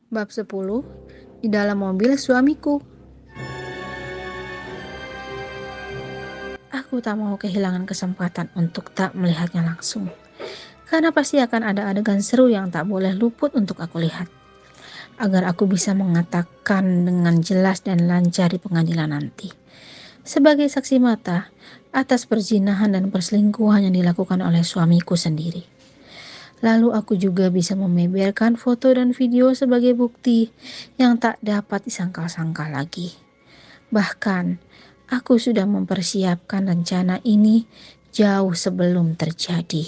Bab 10. Di dalam mobil suamiku. Aku tak mau kehilangan kesempatan untuk tak melihatnya langsung. Karena pasti akan ada adegan seru yang tak boleh luput untuk aku lihat. Agar aku bisa mengatakan dengan jelas dan lancar di pengadilan nanti. Sebagai saksi mata atas perzinahan dan perselingkuhan yang dilakukan oleh suamiku sendiri. Lalu aku juga bisa membeberkan foto dan video sebagai bukti yang tak dapat disangkal-sangkal lagi. Bahkan, aku sudah mempersiapkan rencana ini jauh sebelum terjadi.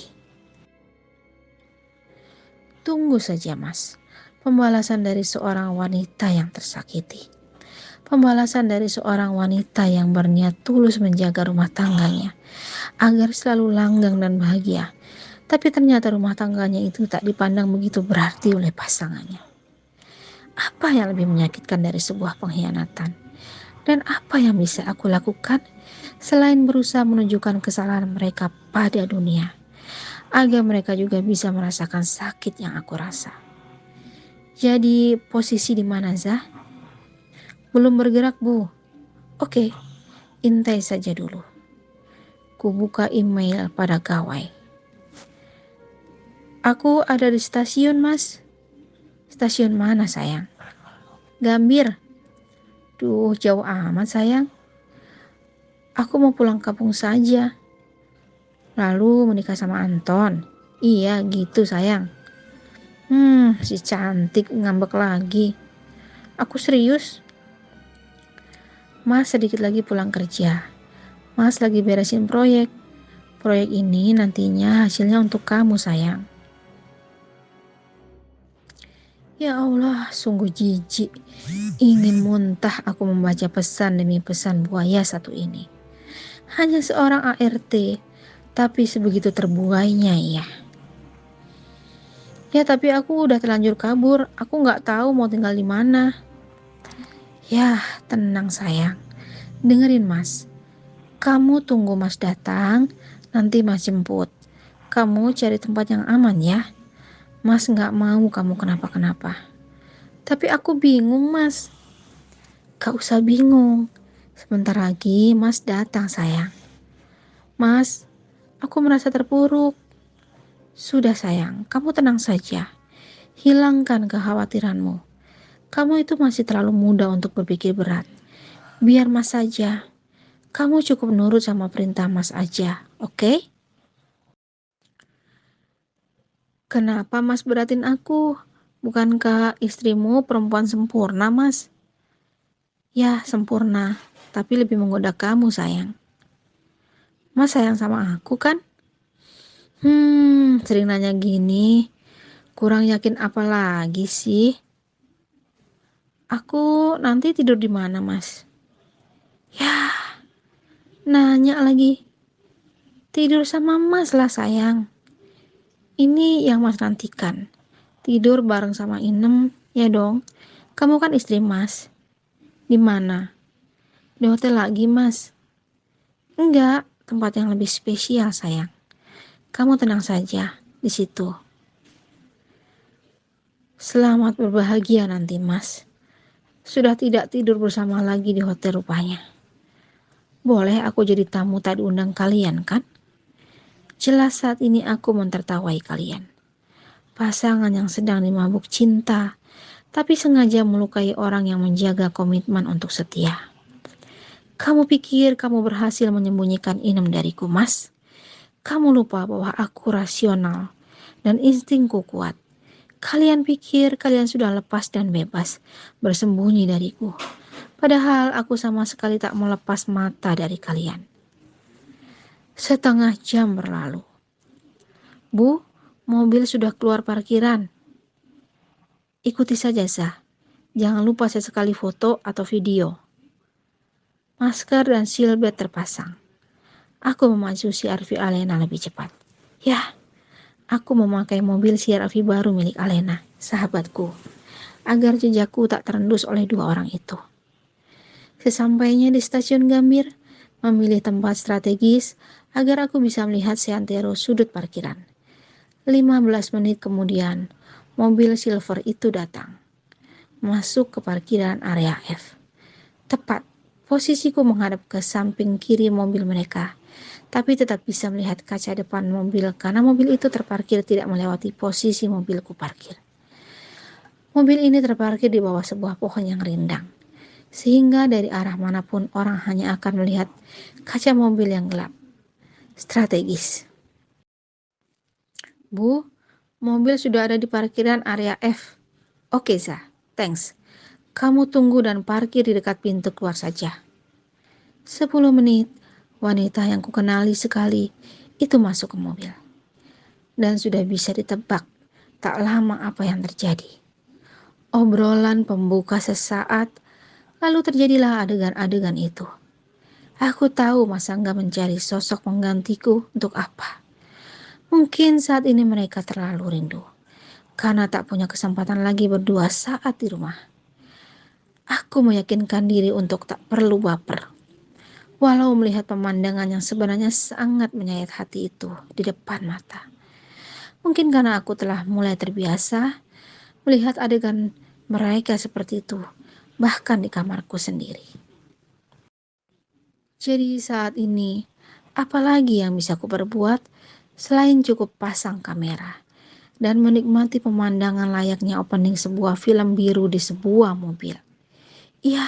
Tunggu saja, Mas. Pembalasan dari seorang wanita yang tersakiti. Pembalasan dari seorang wanita yang berniat tulus menjaga rumah tangganya agar selalu langgang dan bahagia. Tapi ternyata rumah tangganya itu tak dipandang begitu berarti oleh pasangannya. Apa yang lebih menyakitkan dari sebuah pengkhianatan? Dan apa yang bisa aku lakukan selain berusaha menunjukkan kesalahan mereka pada dunia, agar mereka juga bisa merasakan sakit yang aku rasa. Jadi posisi di mana, Zah? Belum bergerak, Bu. Oke, intai saja dulu. Ku buka email pada gawai. Aku ada di stasiun, Mas. Stasiun mana, sayang? Gambir. Duh, jauh amat, sayang. Aku mau pulang kampung saja. Lalu menikah sama Anton. Iya, gitu, sayang. Si cantik ngambek lagi. Aku serius. Mas sedikit lagi pulang kerja. Mas lagi beresin proyek. Proyek ini nantinya hasilnya untuk kamu, sayang. Ya Allah, sungguh jijik. Ingin muntah aku membaca pesan demi pesan buaya satu ini. Hanya seorang ART, tapi sebegitu terbuainya ya. Ya tapi aku udah terlanjur kabur. Aku nggak tahu mau tinggal di mana. Ya, tenang sayang. Dengerin Mas. Kamu tunggu Mas datang, nanti Mas jemput. Kamu cari tempat yang aman ya. Mas nggak mau kamu kenapa-kenapa. Tapi aku bingung, Mas. Gak usah bingung. Sebentar lagi Mas datang, sayang. Mas, aku merasa terpuruk. Sudah, sayang. Kamu tenang saja. Hilangkan kekhawatiranmu. Kamu itu masih terlalu muda untuk berpikir berat. Biar Mas saja. Kamu cukup nurut sama perintah Mas aja, oke? Kenapa Mas beratin aku? Bukankah istrimu perempuan sempurna, Mas? Ya, sempurna, tapi lebih menggoda kamu, sayang. Mas sayang sama aku kan? Sering nanya gini. Kurang yakin apa lagi sih? Aku nanti tidur di mana, Mas? Ya, nanya lagi. Tidur sama Mas lah, sayang. Ini yang Mas nantikan. Tidur bareng sama Inem, ya dong. Kamu kan istri Mas. Di mana? Di hotel lagi, Mas. Enggak, tempat yang lebih spesial, sayang. Kamu tenang saja di situ. Selamat berbahagia nanti, Mas. Sudah tidak tidur bersama lagi di hotel rupanya. Boleh aku jadi tamu tak diundang kalian, kan? Jelas saat ini aku mentertawai kalian. Pasangan yang sedang dimabuk cinta, tapi sengaja melukai orang yang menjaga komitmen untuk setia. Kamu pikir kamu berhasil menyembunyikan Inem dariku, Mas? Kamu lupa bahwa aku rasional dan instingku kuat. Kalian pikir kalian sudah lepas dan bebas bersembunyi dariku. Padahal aku sama sekali tak melepas mata dari kalian. Setengah jam berlalu. Bu, mobil sudah keluar parkiran. Ikuti saja, Zah. Jangan lupa sesekali foto atau video. Masker dan seatbelt terpasang. Aku memacu CR-V Alena lebih cepat. Ya, aku memakai mobil CR-V baru milik Alena, sahabatku, agar jejakku tak terendus oleh dua orang itu. Sesampainya di stasiun Gambir, memilih tempat strategis agar aku bisa melihat seantero sudut parkiran. 15 menit kemudian, mobil silver itu datang. masuk ke parkiran area F. Tepat, posisiku menghadap ke samping kiri mobil mereka, tapi tetap bisa melihat kaca depan mobil karena mobil itu terparkir tidak melewati posisi mobilku parkir. Mobil ini terparkir di bawah sebuah pohon yang rindang, sehingga dari arah manapun orang hanya akan melihat kaca mobil yang gelap. Strategis. Bu, mobil sudah ada di parkiran area F. Oke, Zah, thanks. Kamu tunggu dan parkir di dekat pintu keluar saja. 10 menit, wanita yang kukenali sekali itu masuk ke mobil. Dan sudah bisa ditebak tak lama apa yang terjadi. Obrolan pembuka sesaat, lalu terjadilah adegan-adegan itu. Aku tahu Mas Angga mencari sosok penggantiku untuk apa. Mungkin saat ini mereka terlalu rindu, karena tak punya kesempatan lagi berdua saat di rumah. Aku meyakinkan diri untuk tak perlu baper. Walau melihat pemandangan yang sebenarnya sangat menyayat hati itu di depan mata. Mungkin karena aku telah mulai terbiasa melihat adegan mereka seperti itu, bahkan di kamarku sendiri. Jadi saat ini, apalagi yang bisa aku perbuat selain cukup pasang kamera dan menikmati pemandangan layaknya opening sebuah film biru di sebuah mobil. Iya,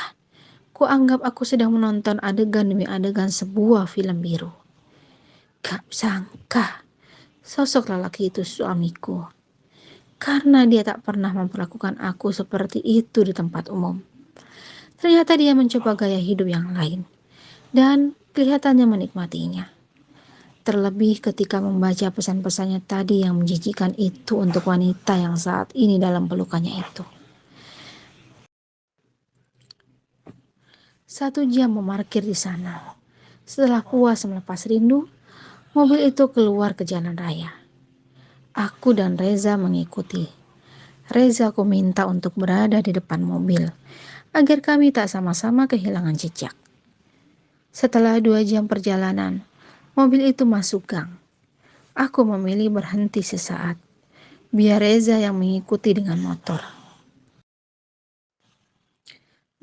ku anggap aku sedang menonton adegan demi adegan sebuah film biru. Gak sangka sosok lelaki itu suamiku. Karena dia tak pernah memperlakukan aku seperti itu di tempat umum. Ternyata dia mencoba gaya hidup yang lain. Dan kelihatannya menikmatinya. Terlebih ketika membaca pesan-pesannya tadi yang menjijikan itu untuk wanita yang saat ini dalam pelukannya itu. 1 jam memarkir di sana. Setelah puas melepas rindu, mobil itu keluar ke jalan raya. Aku dan Reza mengikuti. Reza aku minta untuk berada di depan mobil, agar kami tak sama-sama kehilangan jejak. Setelah 2 jam perjalanan, mobil itu masuk gang. Aku memilih berhenti sesaat, biar Reza yang mengikuti dengan motor.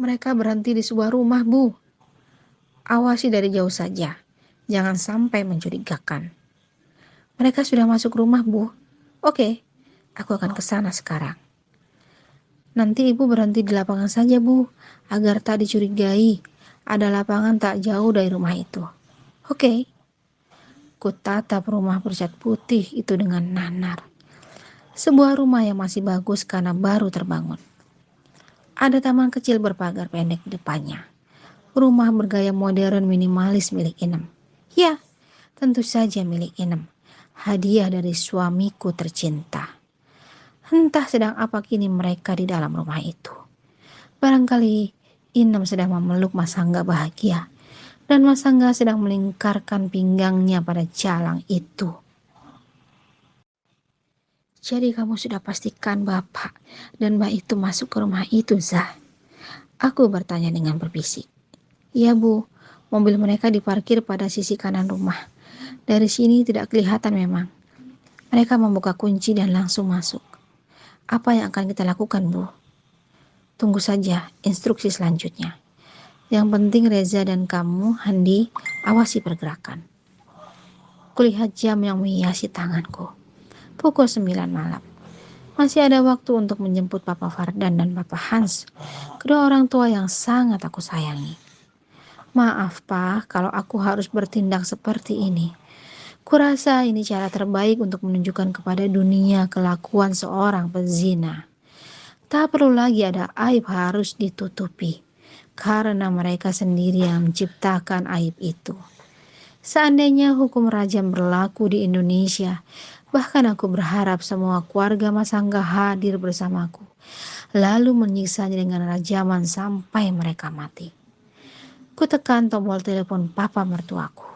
Mereka berhenti di sebuah rumah, Bu. Awasi dari jauh saja, jangan sampai mencurigakan. Mereka sudah masuk rumah, Bu. Oke, aku akan ke sana sekarang. Nanti Ibu berhenti di lapangan saja, Bu, agar tak dicurigai. Ada lapangan tak jauh dari rumah itu. Oke. Ku tatap rumah bercat putih itu dengan nanar. Sebuah rumah yang masih bagus karena baru terbangun. Ada taman kecil berpagar pendek di depannya. Rumah bergaya modern minimalis milik Inem. Ya, tentu saja milik Inem. Hadiah dari suamiku tercinta. Entah sedang apa kini mereka di dalam rumah itu. Barangkali Inem sedang memeluk Mas Angga bahagia. Dan Mas Angga sedang melingkarkan pinggangnya pada jalang itu. Jadi kamu sudah pastikan Bapak dan Mbak itu masuk ke rumah itu, Zah? Aku bertanya dengan berbisik. Iya, Bu. Mobil mereka diparkir pada sisi kanan rumah. Dari sini tidak kelihatan memang. Mereka membuka kunci dan langsung masuk. Apa yang akan kita lakukan, Bu? Tunggu saja instruksi selanjutnya. Yang penting Reza dan kamu, Handi, awasi pergerakan. Kulihat jam yang menghiasi tanganku. Pukul 9 malam. Masih ada waktu untuk menjemput Papa Fardan dan Papa Hans, kedua orang tua yang sangat aku sayangi. Maaf, Pak, kalau aku harus bertindak seperti ini. Kurasa ini cara terbaik untuk menunjukkan kepada dunia kelakuan seorang pezina. Tak perlu lagi ada aib harus ditutupi, karena mereka sendiri yang menciptakan aib itu. Seandainya hukum rajam berlaku di Indonesia, bahkan aku berharap semua keluarga Mas Angga hadir bersamaku, lalu menyiksanya dengan rajaman sampai mereka mati. Ku tekan tombol telepon papa mertuaku.